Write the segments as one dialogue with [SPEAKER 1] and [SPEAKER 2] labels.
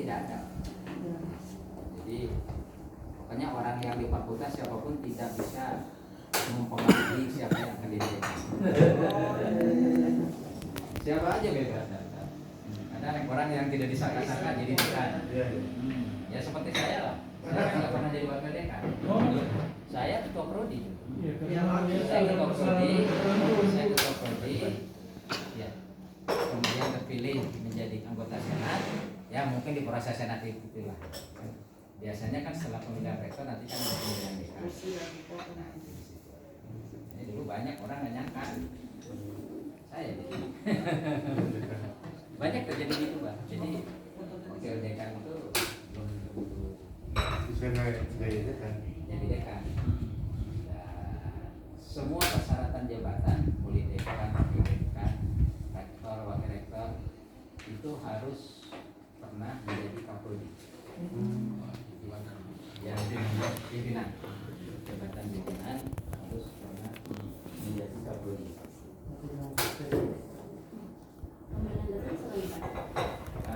[SPEAKER 1] tidak ada. Jadi pokoknya orang yang di fakultas siapapun tidak bisa mempengaruhi siapa yang akan jadi dekan. Siapa aja bebas. Ada orang yang tidak disangka-sangka jadi dekan. Ya seperti saya lah. Saya nggak pernah jadi wakil dekan. Saya ketua prodi. Saya ketua prodi. Ya. Kemudian terpilih menjadi anggota senat. Ya mungkin di proses senat itulah. Biasanya kan setelah pemilihan rektor nanti kan ada pemilihan dekan. Nah, ini dulu banyak orang nggak nyangka. Saya jadi. Banyak terjadi gitu Pak. Jadi wakil dekan itu belum
[SPEAKER 2] bisa jadi dekan.
[SPEAKER 1] Jadi dekan. Semua persyaratan jabatan, mulai dekan, wakil dekan, rektor, wakil rektor itu harus pernah menjadi kapolri. Ya, pimpinan. Jabatan pimpinan harus pernah menjadi kapolri.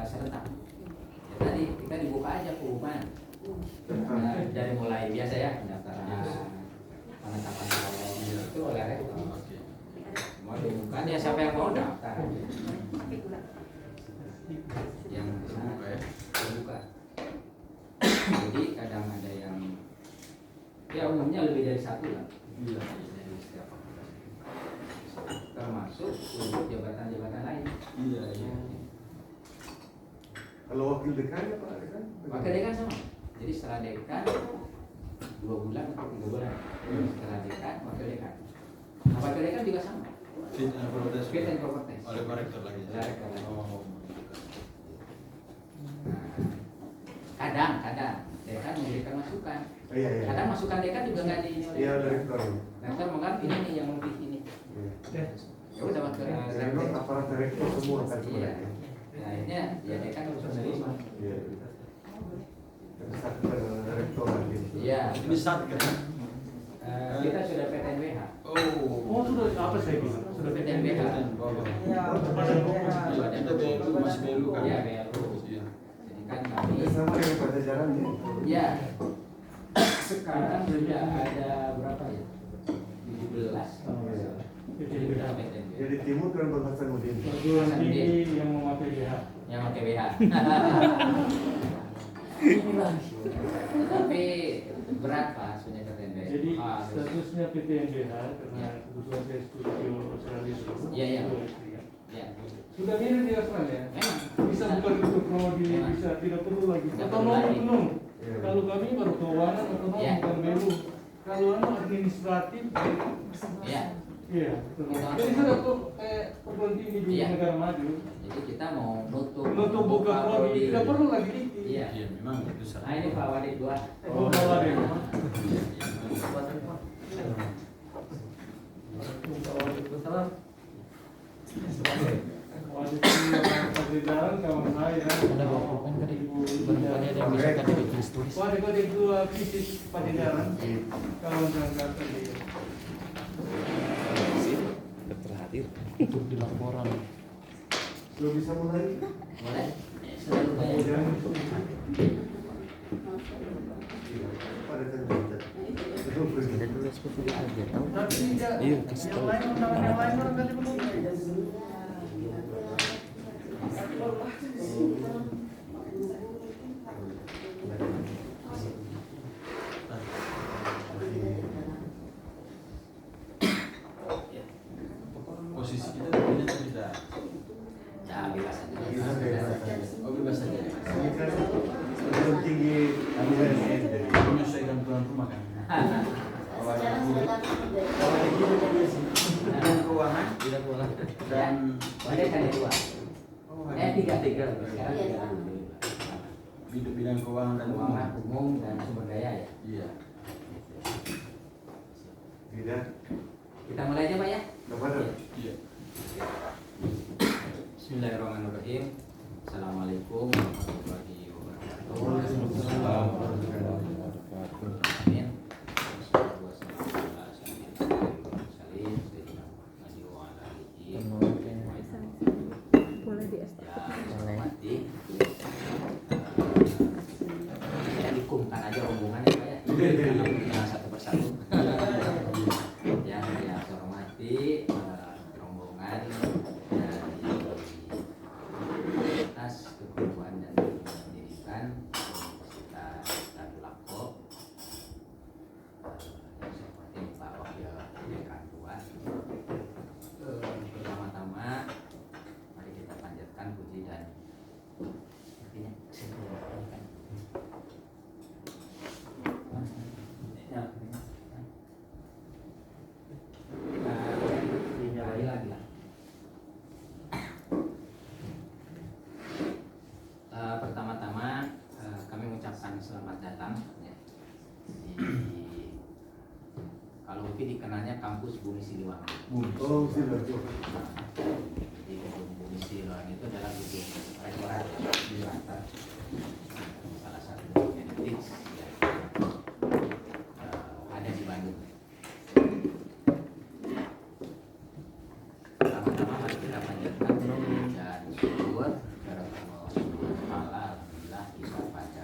[SPEAKER 1] Serentak. Ya, tadi kita dibuka aja pengumuman. Dari mulai biasa ya pendaftaran, penetapan calon itu oleh rektor. Mau dibuka ya siapa yang mau daftar. Yang terbuka. Jadi kadang ada yang ya umumnya lebih dari satu lah. Dari setiap fakultas. Termasuk untuk jabatan-jabatan lain.
[SPEAKER 2] Iya. Kalau wakil dekan ya Pak dekan?
[SPEAKER 1] Wakil dekan sama. Jadi setelah dekan 2 bulan atau 3 bulan. Setelah dekan, wakil dekan. Nah, wakil dekan juga sama.
[SPEAKER 3] Fit and proper test.
[SPEAKER 1] Fit and proper test.
[SPEAKER 3] Oleh Pak Rektor lagi.
[SPEAKER 1] Oleh rektor lagi.
[SPEAKER 3] Oh.
[SPEAKER 1] Kadang dekan memberikan masukan.
[SPEAKER 2] Iya.
[SPEAKER 1] Kadang masukan dekan juga nggak di ini oleh
[SPEAKER 2] Iya rektor.
[SPEAKER 1] rektor menganggap ini nih yang lebih ini.
[SPEAKER 2] Iya.
[SPEAKER 1] Ya udah wakil
[SPEAKER 2] Rektor aparat rektor semua kan
[SPEAKER 1] Iya.
[SPEAKER 2] sebenarnya.
[SPEAKER 1] Nah akhirnya ya dekan harus menerima.
[SPEAKER 2] Iya. Kesatuan rektor gitu.
[SPEAKER 1] Iya.
[SPEAKER 3] Ini saat kan?
[SPEAKER 1] Kita sudah PTNBH.
[SPEAKER 3] Oh
[SPEAKER 4] sudah apa saya bisa? Sudah
[SPEAKER 1] PTNBH.
[SPEAKER 4] Ya,
[SPEAKER 3] Kita BLU masih BLU kan?
[SPEAKER 1] Iya BLU.
[SPEAKER 3] Iya.
[SPEAKER 1] Jadi kan kami.
[SPEAKER 2] Sama dengan Pajajaran ya.
[SPEAKER 1] Ya. Sekarang sudah ada berapa ya? 17 kalau nggak salah. PTNBH.
[SPEAKER 2] Jadi timur kan Hasanuddin.
[SPEAKER 4] perguruan tinggi yang memakai BH.
[SPEAKER 1] Yang pakai BH. Tapi berat Pak sebenarnya PTNBH.
[SPEAKER 4] Jadi statusnya PTNBH karena kebetulan saya studi Australia dulu.
[SPEAKER 1] Iya. Ya.
[SPEAKER 4] Sudah mirip di Australia.
[SPEAKER 1] Memang
[SPEAKER 4] Bisa bukan itu prodi,
[SPEAKER 1] Memang.
[SPEAKER 4] bisa tidak perlu lagi.
[SPEAKER 1] Tidak
[SPEAKER 4] Atau
[SPEAKER 1] perlu lagi.
[SPEAKER 4] ekonom.
[SPEAKER 2] Iya.
[SPEAKER 4] Kalau kami baru keuangan ekonom
[SPEAKER 1] Iya.
[SPEAKER 4] bukan BU. Kalau administratif,
[SPEAKER 1] Ya.
[SPEAKER 4] iya. betul. Jadi sudah kok perguruan tinggi di
[SPEAKER 1] Iya.
[SPEAKER 4] negara maju.
[SPEAKER 1] Jadi kita mau nutup
[SPEAKER 4] Buka prodi, tidak perlu lagi dikit.
[SPEAKER 1] Iya.
[SPEAKER 3] Iya, memang itu saat.
[SPEAKER 1] Nah ini Pak Wadid 2.
[SPEAKER 4] Oh, bawa deh. Waktu itu jalan kawan saya.
[SPEAKER 5] Ada buku kan tadi barangkali ada yang bisa kan ditulis.
[SPEAKER 4] Waktu itu dua fisik Pajajaran kawan berangkat tadi.
[SPEAKER 5] Terhadir untuk di laporan.
[SPEAKER 2] Sudah bisa mulai?
[SPEAKER 1] Boleh? Sudah lumayan.
[SPEAKER 2] Kemudian pada terbentuk. Itu
[SPEAKER 5] Ada
[SPEAKER 2] presiden.
[SPEAKER 5] dulu seperti itu aja tahu.
[SPEAKER 4] Tapi
[SPEAKER 5] Iya, kasih tahu.
[SPEAKER 4] yang lain barangkali belum.
[SPEAKER 3] Posisi kita tidak bisa.
[SPEAKER 1] Ya bebas aja.
[SPEAKER 3] Oh, bebas saja.
[SPEAKER 2] Ini kan perguruan tinggi Amerika jadi.
[SPEAKER 3] Menyesuaikan tuan rumah kan.
[SPEAKER 1] Dan keuangan
[SPEAKER 5] Tidak boleh.
[SPEAKER 1] dan ada kan dua. Tiga. Sekarang
[SPEAKER 3] Iya.
[SPEAKER 1] tiga.
[SPEAKER 3] Bidang keuangan dan
[SPEAKER 1] Keuangan umum dan sumber daya ya.
[SPEAKER 3] Iya.
[SPEAKER 2] Tidak.
[SPEAKER 1] Kita mulai aja Pak ya.
[SPEAKER 2] Kepada.
[SPEAKER 3] Iya.
[SPEAKER 1] Bismillahirrahmanirrahim. Assalamualaikum warahmatullahi wabarakatuh.
[SPEAKER 2] Waalaikumsalam.
[SPEAKER 1] Amin.
[SPEAKER 6] Boleh di estafet.
[SPEAKER 1] Yang saya hormati UPI dikenalnya kampus Bumi Siliwangi.
[SPEAKER 2] Oh, silakan.
[SPEAKER 1] Di gedung Bumi Siliwangi itu adalah gedung rektorat di lantai salah satu genetik ya, ada di Bandung. Pertama-tama mari kita panjatkan dan syukur kepada Allah Subhanahu wa Ta'ala. Alhamdulillah kita pada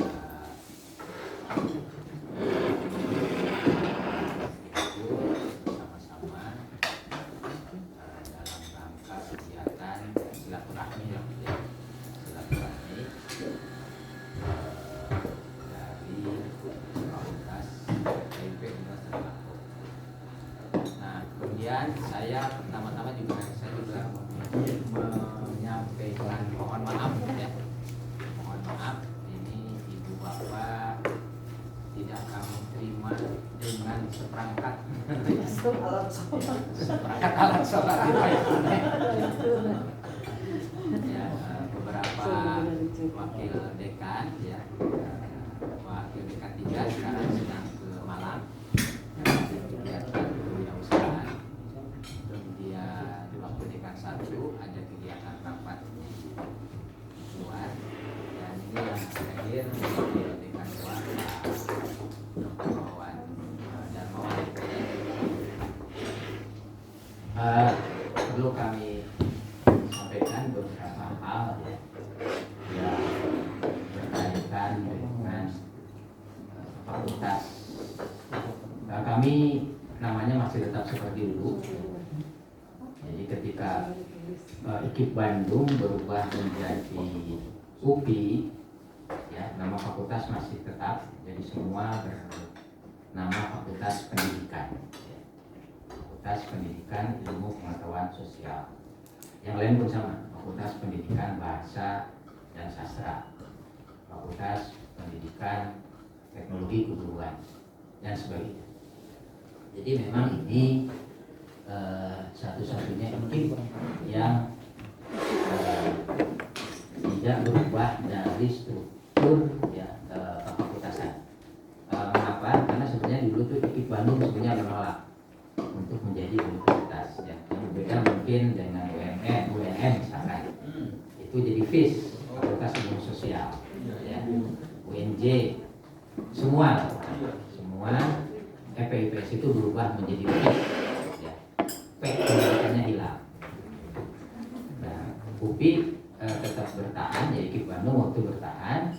[SPEAKER 1] bersama-sama dalam rangka kegiatan silaturahmi ya, silaturahmi dari Fakultas PIP Universitas Lampung. Nah, kemudian saya pertama-tama juga menyampaikan mohon maaf ya, mohon maaf ini ibu bapak tidak kami terima dengan seperangkat alat sholat ya, beberapa wakil dekan ya, wakil dekan 3 sekarang sedang ke Malang kegiatan kewirausahaan, kemudian wakil dekan 1 ada kegiatan rapat luar, dan ini yang terakhir wakil dekan 2 Darmawan Darmawan. Perlu kami sampaikan beberapa hal ya, yang berkaitan dengan fakultas. Kami namanya masih tetap seperti dulu. Jadi ketika IKIP Bandung berubah menjadi UPI, ya, nama fakultas masih tetap. Jadi semua bernama Fakultas Pendidikan. Ya. Fakultas Pendidikan Ilmu Pengetahuan Sosial. Yang lain pun sama, Fakultas Pendidikan Bahasa dan Sastra, Fakultas Pendidikan Teknologi Keguruan, dan sebagainya. Jadi memang ini satu-satunya IKIP yang tidak berubah dari struktur ya, kefakultasan. Mengapa? Karena sebenarnya dulu tuh IKIP Bandung sebenarnya menolak untuk menjadi universitas ya. Yang berbeda mungkin dengan UNN misalkan, itu jadi FIS, Fakultas Ilmu Sosial ya. UNJ semua FPIPS itu berubah menjadi FIS ya. Pendidikannya hilang. Nah, UPI tetap bertahan, ya IKIP Bandung waktu bertahan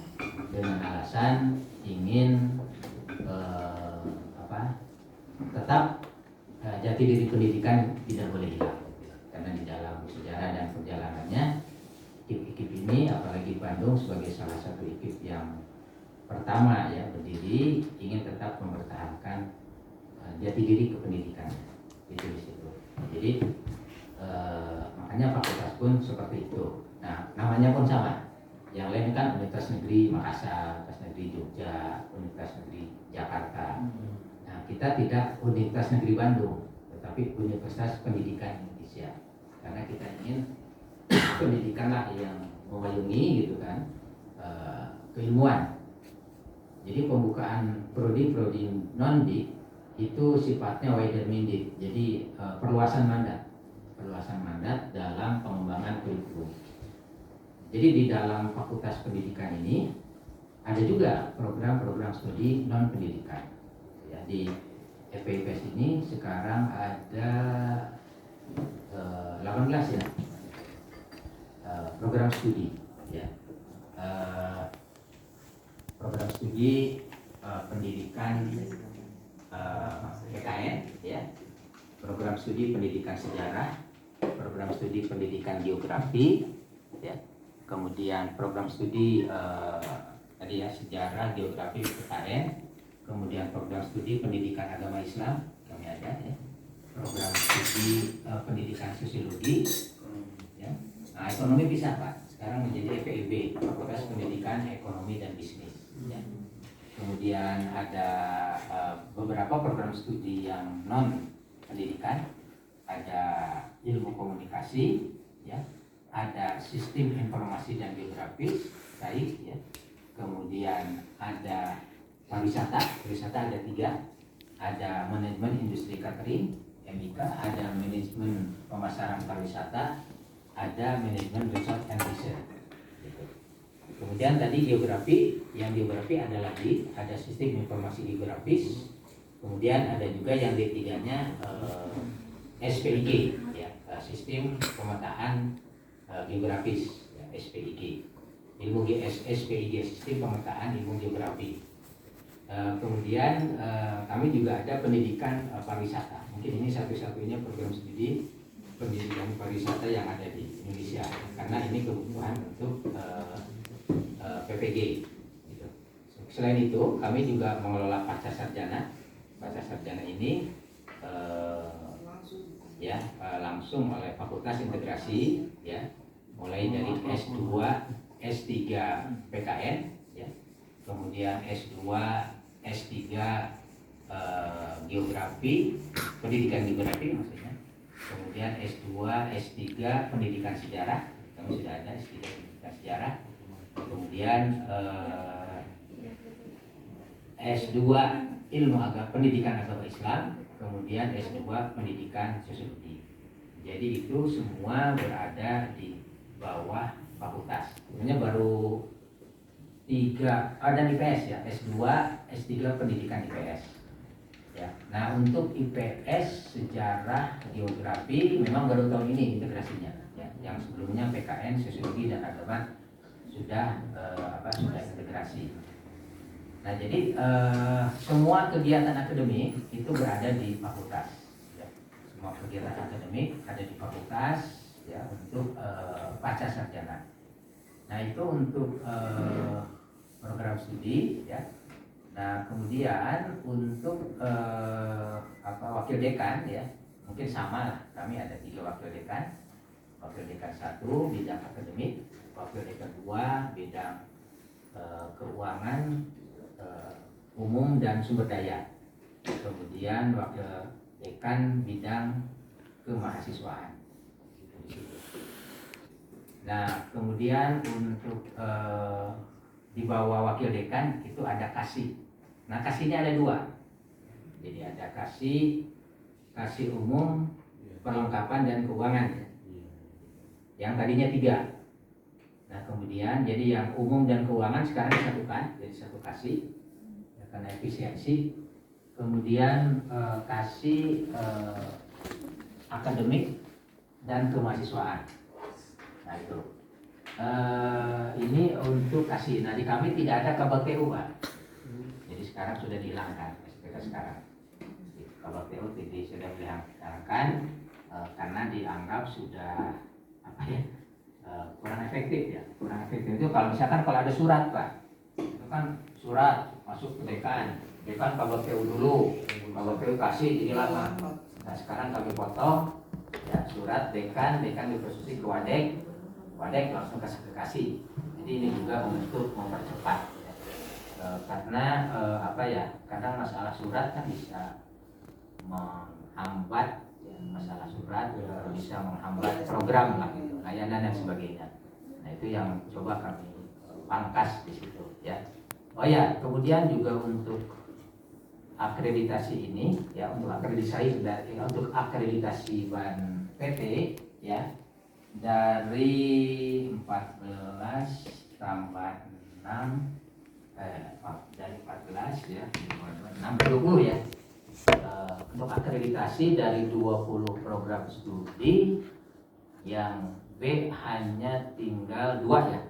[SPEAKER 1] dengan alasan ingin tetap jati diri pendidikan tidak boleh hilang, karena di dalam sejarah dan perjalanannya IKIP ini, apalagi Bandung sebagai salah satu IKIP yang pertama ya berdiri, ingin tetap mempertahankan jati diri kependidikan itu di situ. Jadi makanya fakultas pun seperti itu. Nah, namanya pun sama. Yang lain kan Universitas Negeri Makassar, Universitas Negeri Jogja, Universitas Negeri Jakarta. Nah, kita tidak Universitas Negeri Bandung, tetapi Universitas Pendidikan Indonesia. Karena kita ingin pendidikanlah yang memayungi gitu kan, keilmuan. Jadi pembukaan prodi non-dik itu sifatnya wider minded. Jadi perluasan mandat dalam pengembangan kurikulum. Jadi di dalam Fakultas Pendidikan ini ada juga program-program studi non pendidikan. Ya, di FPIPS ini sekarang ada 18 ya program studi ya. Program studi pendidikan PKN ya, program studi pendidikan sejarah, program studi pendidikan geografi ya, kemudian program studi tadi ya sejarah, geografi, PKN, kemudian program studi pendidikan agama Islam kami ada ya, program studi pendidikan sosiologi ya. Nah, ekonomi bisa Pak sekarang menjadi FEB, Fakultas Pendidikan Ekonomi dan Bisnis ya. Kemudian ada beberapa program studi yang non pendidikan, ada ilmu komunikasi ya, ada sistem informasi dan geografis baik ya, kemudian ada pariwisata ada 3, ada manajemen industri catering (MIK), ada manajemen pemasaran pariwisata, ada manajemen resort and resort. Gitu. Kemudian tadi geografi, yang geografi ada lagi, ada sistem informasi geografis. Kemudian ada juga yang D3-nya SPIG, ya, sistem pemetaan geografis, ya, SPIG. Ilmu SPIG, sistem pemetaan ilmu geografi. Kemudian kami juga ada pendidikan pariwisata. Mungkin ini satu-satunya program studi pendidikan pariwisata yang ada di Indonesia, karena ini kebutuhan untuk PPG. Gitu. Selain itu, kami juga mengelola pasca sarjana. Pasca sarjana ini langsung oleh Fakultas Integrasi, ya, mulai dari S2, S3 PKN, ya, kemudian S2, S3 geografi, pendidikan geografi maksudnya, kemudian S2, S3 pendidikan sejarah, kami sudah ada S3 pendidikan sejarah, kemudian S2 ilmu pendidikan agama Islam, kemudian S2 pendidikan sosiologi. Jadi itu semua berada di bawah fakultas. Sebenarnya baru 3 ada IPS, ya, S2, S3 pendidikan IPS. Ya. Nah, untuk IPS sejarah geografi memang baru tahun ini integrasinya, ya. Yang sebelumnya PKN sosiologi dan agama sudah sudah integrasi. Nah, jadi semua kegiatan akademik itu berada di fakultas. Ya. Semua kegiatan akademik ada di fakultas, ya, untuk pasca sarjana. Nah, itu untuk program studi, ya. Nah, kemudian untuk wakil dekan, ya, mungkin sama lah. Kami ada 3 wakil dekan. Wakil dekan 1 bidang akademik, wakil dekan 2 bidang keuangan, umum dan sumber daya. Kemudian wakil dekan bidang kemahasiswaan. Nah, kemudian untuk di bawah wakil dekan itu ada kasih. Nah, kasihnya ada 2. Jadi ada kasih umum, perlengkapan dan keuangan. Yang tadinya 3. Nah, kemudian jadi yang umum dan keuangan sekarang disatukan jadi 1 kasih, ya, karena efisiensi. Kemudian kasih akademik dan kemahasiswaan. Nah, itu ini untuk kasih. Nah, di kami tidak ada KBTU, Pak. Jadi sekarang sudah dihilangkan SPK sekarang. KBTU sudah dihilangkan karena dianggap sudah kurang efektif, ya. Kurang efektif itu kalau misalkan kalau ada surat, Pak. Itu kan surat masuk ke dekan KBTU dulu, KBTU kasih jadi lama. Nah, sekarang kami potong, ya, surat dekan diproses ke Wadek langsung kasih. Jadi ini juga untuk mempercepat, ya. Karena kadang masalah surat kan bisa menghambat, ya, masalah surat bisa menghambat program lah, gitu, layanan dan sebagainya. Nah, itu yang coba kami pangkas di situ, ya. Oh ya, kemudian juga untuk akreditasi ini, ya, untuk akreditasi ban PT, ya, dari 14 tambah 6 dari 14, ya, 20, ya. Untuk akreditasi dari 20 program studi, yang B hanya tinggal 2, ya,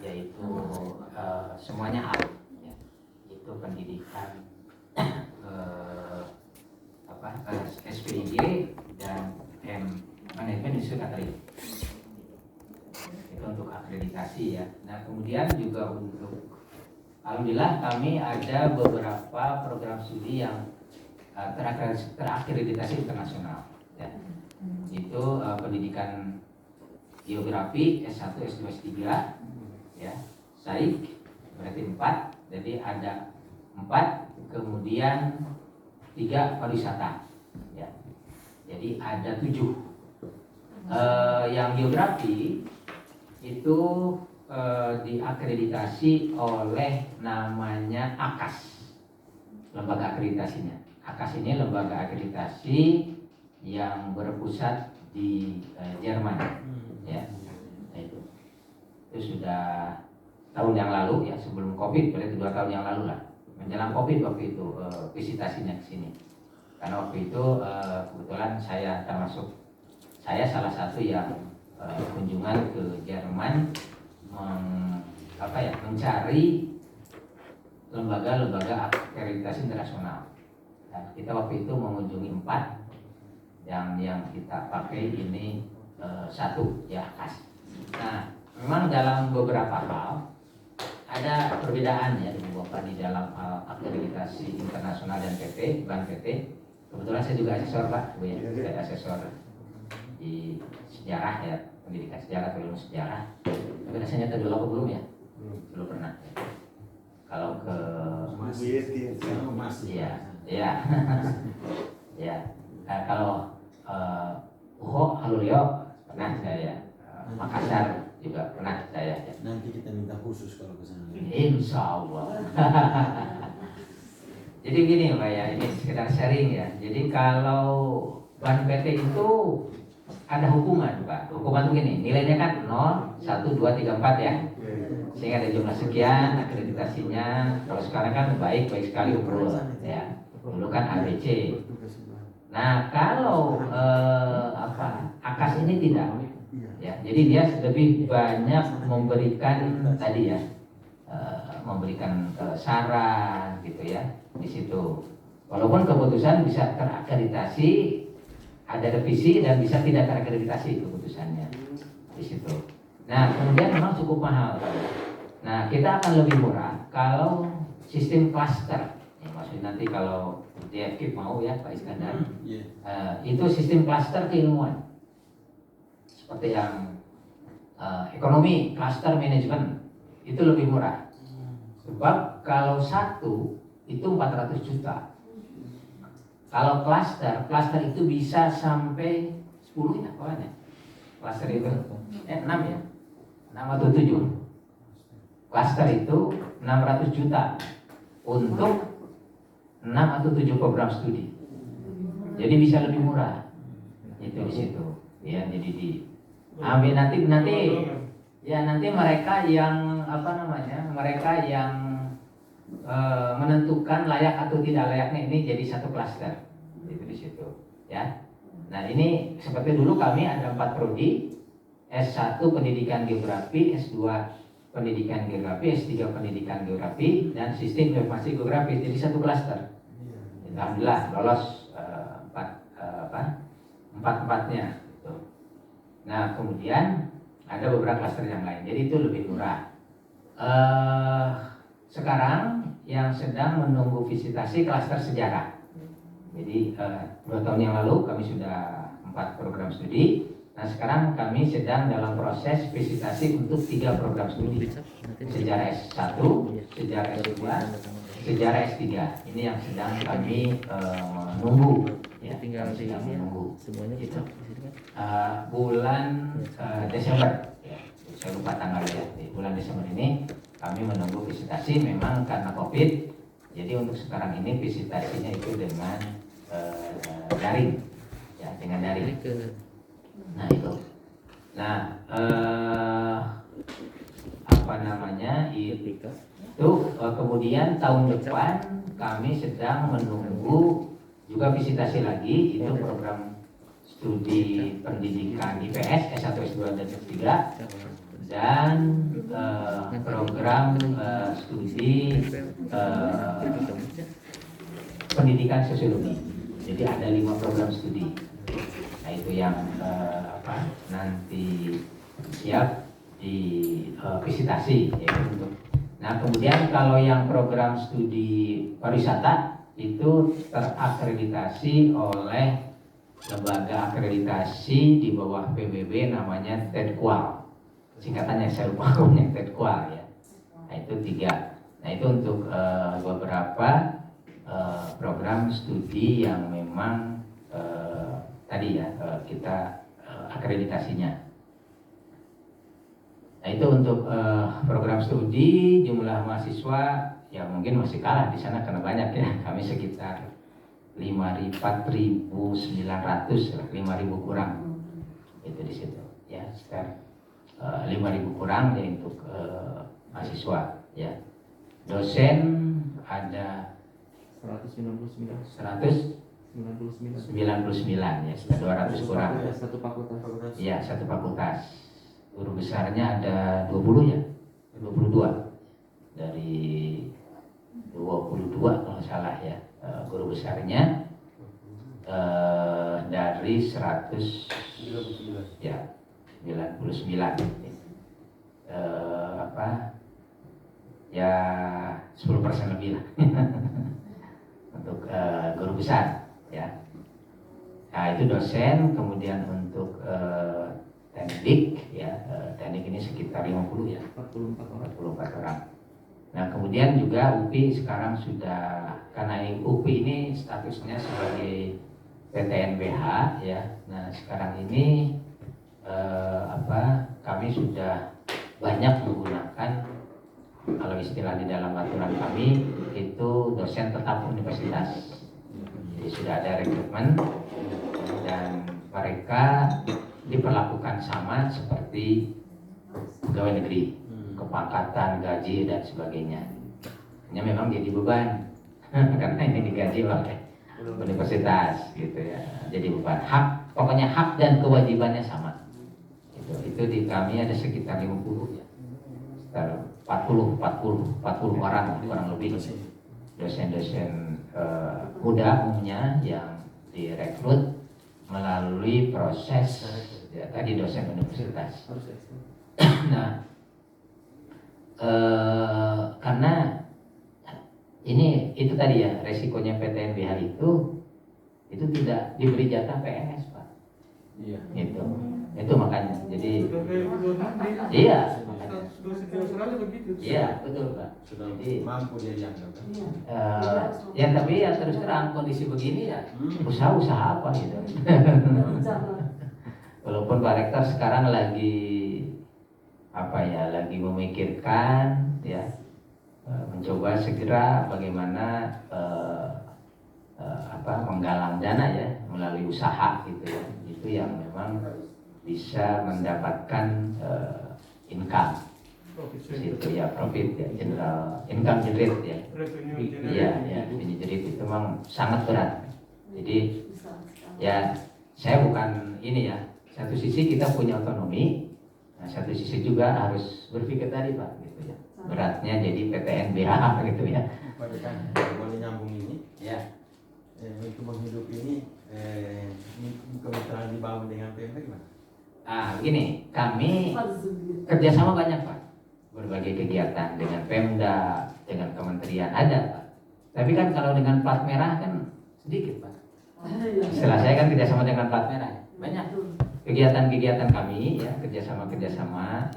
[SPEAKER 1] yaitu semuanya A, ya. Itu pendidikan SPIG dan manajemen industri catering. Itu untuk akreditasi, ya. Nah, kemudian juga untuk alhamdulillah kami ada beberapa program studi yang terakreditasi internasional, ya. Itu pendidikan geografi S1, S2, S3, ya. SAIK berarti 4. Jadi ada 4, kemudian 3 pariwisata, ya. Jadi ada 7. Yang geografi itu diakreditasi oleh namanya AKAS, lembaga akreditasinya. AKAS ini lembaga akreditasi yang berpusat di Jerman, ya. Nah, itu sudah tahun yang lalu ya, sebelum COVID, berarti 2 tahun yang lalu lah, menjelang COVID waktu itu visitasinya ke sini. Karena waktu itu kebetulan saya salah satu yang kunjungan ke Jerman mencari lembaga-lembaga akreditasi internasional. Dan kita waktu itu mengunjungi 4, yang kita pakai ini 1 ya, AKAS. Nah, memang dalam beberapa hal ada perbedaan ya di dalam akreditasi internasional dan PT, bukan PT. Kebetulan saya juga asesor Pak, Bu ya, saya asesor di sejarah ya, pendidikan sejarah, ilmu sejarah. Tapi rasanya tadi dulu belum ya, belum pernah. Kalau ke
[SPEAKER 3] masih.
[SPEAKER 1] Iya. Ya. Kalau Uho, Halulyo pernah saya, Makassar juga pernah saya. Ya.
[SPEAKER 3] Nanti kita minta khusus kalau ke sana.
[SPEAKER 1] Insya Allah. Jadi gini Pak ya, ini sekedar sharing ya. Jadi kalau ban PT itu ada hukuman Pak. Hukuman itu gini, nilainya kan 0, 1, 2, 3, 4 ya. Sehingga ada jumlah sekian akreditasinya. Kalau sekarang kan baik sekali ukur ya. Dulu kan ABC. Nah kalau AKAS ini tidak ya. Jadi dia lebih banyak memberikan tadi ya, memberikan saran gitu ya di situ. Walaupun keputusan bisa terakreditasi, ada revisi dan bisa tidak terakreditasi keputusannya di situ. Nah kemudian memang cukup mahal. Nah kita akan lebih murah kalau sistem cluster. Ya, maksudnya nanti kalau DFK mau ya Pak Iskandar, itu sistem cluster keilmuan. Seperti yang ekonomi, cluster manajemen itu lebih murah. Sebab kalau 1 itu 400 juta. Kalau cluster itu bisa sampai 10 ya pokoknya. Cluster itu 6 ya, 6 atau 7. Cluster itu 600 juta untuk 6 atau 7 program studi. Jadi bisa lebih murah. Itu di situ. Ya, jadi ambil nanti mereka yang mereka yang menentukan layak atau tidak layaknya ini jadi satu klaster. Itu di situ, ya. Nah, ini seperti dulu kami ada 4 prodi, S1 Pendidikan Geografi, S2 Pendidikan Geografi, S3 Pendidikan Geografi, dan Sistem Informasi Geografi. Jadi satu klaster. Alhamdulillah lolos 4-4-nya. Nah kemudian ada beberapa klaster yang lain, jadi itu lebih murah. Sekarang yang sedang menunggu visitasi klaster sejarah. Jadi 2 tahun yang lalu kami sudah 4 program studi. Nah sekarang kami sedang dalam proses visitasi untuk 3 program studi. Sejarah S1, sejarah S2, sejarah S3. Ini yang sedang kami menunggu. Ya,
[SPEAKER 5] tinggal
[SPEAKER 1] sedang menunggu.
[SPEAKER 5] semuanya kita
[SPEAKER 1] Bulan Desember, ya, saya lupa tanggal ya. Di bulan Desember ini kami menunggu visitasi. Memang karena COVID, jadi untuk sekarang ini visitasinya itu dengan daring, ya, dengan daring. Nah itu, itu kemudian tahun depan kami sedang menunggu juga visitasi lagi, itu program studi pendidikan IPS S1, S2 dan S3, dan program studi pendidikan sosiologi. Jadi ada 5 program studi. Nah itu yang nanti siap di visitasi ya, untuk. Nah kemudian kalau yang program studi pariwisata itu terakreditasi oleh lembaga akreditasi di bawah PBB, namanya TEDQUAL. Singkatannya saya lupa namanya TEDQUAL ya. Nah itu 3. Nah itu untuk beberapa program studi yang memang tadi ya kita akreditasinya. Nah itu untuk program studi, jumlah mahasiswa ya mungkin masih kalah di sana karena banyak ya. Kami sekitar 4.900 lah, 5.000 kurang itu di situ ya, sekitar 5.000 kurang ya untuk mahasiswa ya. Dosen ada
[SPEAKER 5] 199.
[SPEAKER 1] 199 ya, sekitar 200 kurang.
[SPEAKER 5] Satu fakultas.
[SPEAKER 1] Iya, satu fakultas. Guru besarnya ada 20 ya, 22 dari 22 kalau salah ya. Guru besarnya dari 100 ya 99 ya 10% lebih lah untuk guru besar ya. Nah itu dosen, kemudian untuk teknik ya, teknik ini sekitar 50 ya, 44 orang. Nah kemudian juga UPI sekarang sudah, karena UPI ini statusnya sebagai PTNBH ya. Nah sekarang ini kami sudah banyak menggunakan, kalau istilah di dalam aturan kami itu dosen tetap universitas. Jadi sudah ada rekrutmen dan mereka diperlakukan sama seperti pegawai negeri, kepangkatan, gaji dan sebagainya. Hanya memang jadi beban karena ini digaji oleh universitas gitu ya. Jadi beban, hak, pokoknya hak dan kewajibannya sama. Itu di kami ada sekitar 50 ya. Sekitar 40 orang kurang lebih dosen-dosen muda umumnya yang direkrut melalui proses ya, tadi dosen universitas. Nah, karena ini itu tadi ya resikonya PTNBH itu tidak diberi jatah PNS Pak.
[SPEAKER 3] Iya.
[SPEAKER 1] Itu makanya. Jadi iya. Iya betul Pak. Jadi
[SPEAKER 3] Mampu dia dianggap.
[SPEAKER 1] ya tapi ya terus terang kondisi begini ya usaha apa gitu. Walaupun Pak Rektor sekarang lagi lagi memikirkan ya, mencoba segera bagaimana menggalang dana ya melalui usaha gitu ya, itu yang memang bisa mendapatkan income itu ya, profit ya, general income generate ya. Iya ya, ini jadi itu memang sangat berat. Jadi ya saya bukan ini ya, satu sisi kita punya otonomi, nah satu sisi juga harus berpikir tadi Pak gitu ya, beratnya jadi PTNBH gitu ya.
[SPEAKER 3] Boleh nyambung ini
[SPEAKER 1] Ya.
[SPEAKER 3] Untuk menghidupi ini kemitraan dibangun dengan PMK gimana?
[SPEAKER 1] Begini, kami kerjasama banyak Pak, berbagai kegiatan dengan Pemda, dengan kementerian ada Pak. Tapi kan kalau dengan plat merah kan sedikit Pak. Setelah saya kan kerjasama dengan plat merah, banyak kegiatan-kegiatan kami ya, kerjasama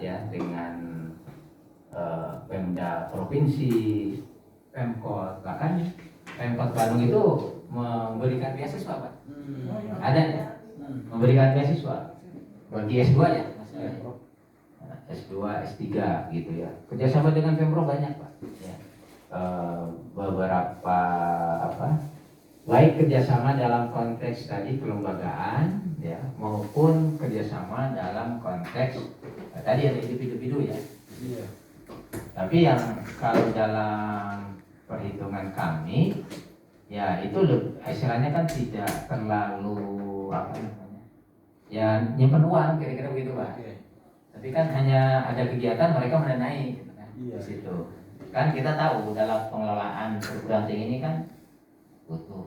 [SPEAKER 1] ya dengan Pemda provinsi, Pemkot, bahkan Pemkot Bandung itu memberikan beasiswa Pak. Ada ya, memberikan beasiswa bagi S2 ya, S2, S3 gitu ya. Kerjasama dengan Pemprov banyak Pak. Ya. Beberapa baik kerjasama dalam konteks tadi kelembagaan ya, maupun kerjasama dalam konteks tadi ada individu-individu ya.
[SPEAKER 3] Iya.
[SPEAKER 1] Tapi yang kalau dalam perhitungan kami ya itu istilahnya kan tidak terlalu ya nyimpen uang kira-kira begitu Pak. Tapi kan hanya ada kegiatan mereka mendanai gitu kan. Di situ. Kan kita tahu dalam pengelolaan perguruan tinggi ini kan butuh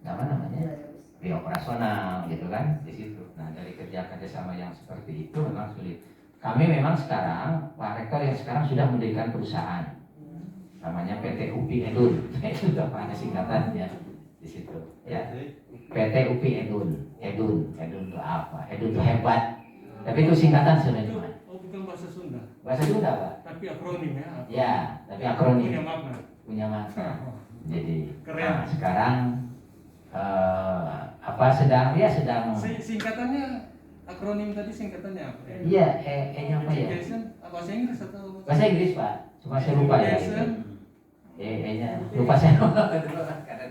[SPEAKER 1] biaya operasional gitu kan di situ. Nah, dari kerjasama yang seperti itu memang sulit. Kami memang sekarang Pak Rektor yang sekarang sudah mendirikan perusahaan namanya PT UPI Edun. Itu sudah ada singkatannya di situ ya. PT UPI Edun itu apa? Edun itu hebat. Tapi itu singkatan sebenarnya.
[SPEAKER 4] Bukan bahasa Sunda.
[SPEAKER 1] Bahasa Sunda Pak.
[SPEAKER 4] Tapi akronim ya.
[SPEAKER 1] Ya, tapi akronim.
[SPEAKER 4] Punya makna.
[SPEAKER 1] Jadi
[SPEAKER 4] keren.
[SPEAKER 1] Sekarang sedang
[SPEAKER 4] singkatannya akronim tadi singkatannya apa?
[SPEAKER 1] Iya, nya apa ya?
[SPEAKER 4] Education bahasa Inggris atau
[SPEAKER 1] Bahasa Inggris Pak. Cuma saya lupa ya. Itu. lupa saya. Karena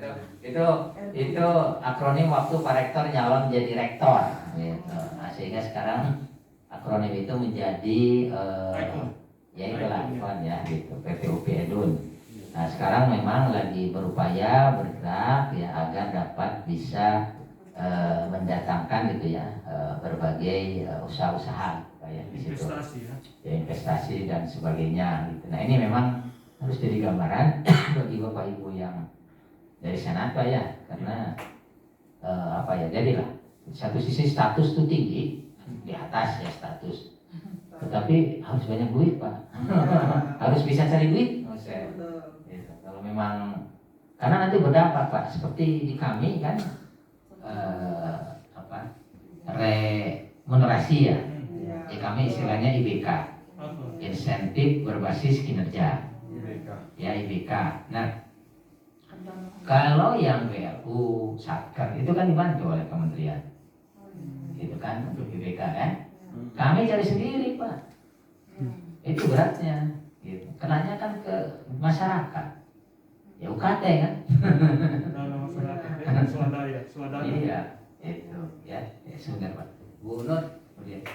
[SPEAKER 1] itu akronim waktu Pak Rektor nyalon jadi rektor, gitu. Nah, sehingga sekarang akronim itu menjadi ya itulah ikon ya, gitu. PPUP Edun. Nah, sekarang memang lagi berupaya bergerak ya agar dapat bisa mendatangkan gitu ya berbagai usaha-usaha kayak di situ. Ya, investasi dan sebagainya gitu. Nah, ini memang harus jadi gambaran bagi Bapak Ibu yang dari Senat Pak ya, karena apa ya, jadilah satu sisi status itu tinggi di atas ya status, tetapi harus banyak duit Pak. Harus bisa cari duit. Gitu. Kalau memang karena nanti berdampak Pak, seperti di kami kan remunerasi ya, kami istilahnya IBK, insentif berbasis kinerja. Ya IBK. Nah, kalau yang BLU, Satker itu kan dibantu oleh kementerian, gitu kan untuk IBK kan. Kami cari sendiri Pak. Itu beratnya. Gitu. Kenanya kan ke masyarakat. Ya UKT kan.
[SPEAKER 4] Swadaya.
[SPEAKER 1] Iya, itu ya sebentar Pak. Bu Nur, kemudian.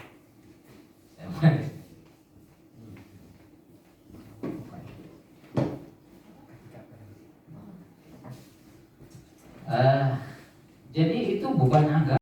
[SPEAKER 1] Jadi itu beban agama.